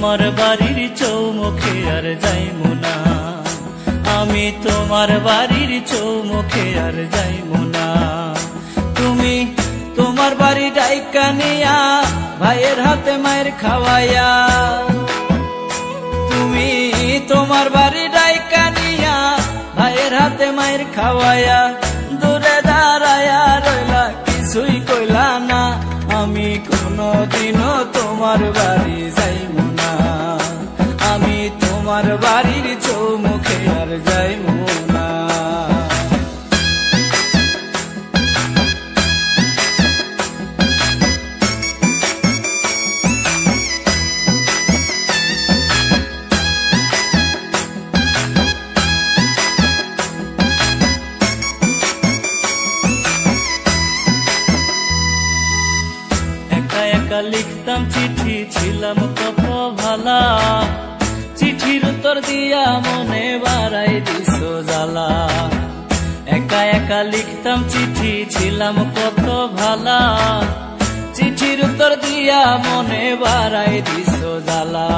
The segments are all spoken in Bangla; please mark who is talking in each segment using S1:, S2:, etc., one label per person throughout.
S1: তোমার বাড়ির চৌমুখে আর যাইমু না, আমি তোমার বাড়ির চৌমুখে আর যাইমু না। তুমি তোমার বাড়ি ডাইকা নিয়া ভাইয়ের হাতে মায়ের খাওয়াইয়া, তুমি তোমার বাড়ি ডাইকা নিয়া ভাইয়ের হাতে মায়ের খাওয়াইয়া দূরে দাঁড়ায়া রইলা, কিছুই কইলা না। আমি কোনদিনও তোমার বাড়ি যাইমু না, আমি তোমার বাড়ির চৌমুখে আর যাইমু না। একা লিখতাম চিঠি, ছিলাম কত ভালা, চিঠির উত্তর দিয়া মনে বাড়াই দিছো জ্বালা। একা একা লিখতাম চিঠি, ছিলাম কত ভালা, চিঠির উত্তর দিয়া মনে বাড়াই দিছো জ্বালা।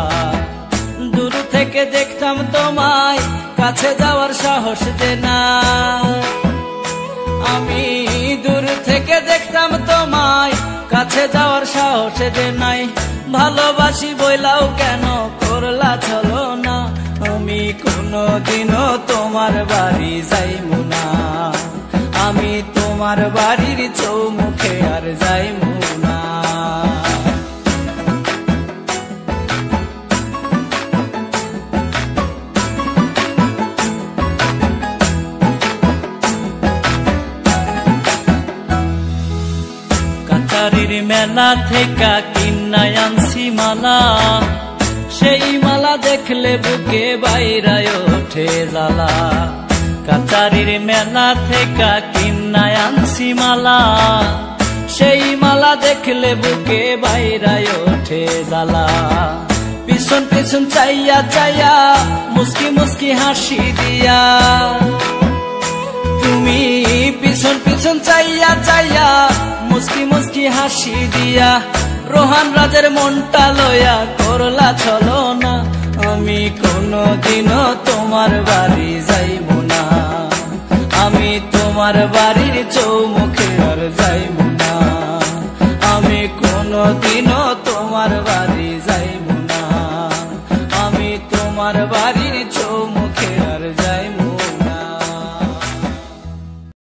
S1: দূর থেকে দেখতাম তোমায়, কাছে যাওয়ার সাহস যে না। আমি দূর থেকে দেখতাম তোমায়, কাছে যাওয়ার সাহস যে নাই। ভালোবাসি বইলাও কেন করলা চলো না, আমি কোনদিনও তোমার বাড়ি যাইমু না, আমি তোমার বাড়ির চৌমুখে আর যাইমু না। কাছারির মেলা থেকে কিনায় আনছি মালা, সেই মালা দেখলে বুকে বাইরায় ওঠে জ্বালা। কাছারির মেলা থেকে কিনায় আনছি মালা, সেই মালা দেখলে বুকে বাইরায় ওঠে জ্বালা। পিছন পিছন চাইয়া চাইয়া মুস্কি মুস্কি হাসি দিয়া, তুমি পিছন পিছন চাইয়া চাইয়া মুস্কি মুস্কি হাসি দিয়া রোহান রাজের মনটা লয়া করলা চলো না। আমি কোনদিনও তোমার বাড়ি যাইমু না, আমি তোমার বাড়ির চৌমুখে আর যাইমু না, আমি কোনদিন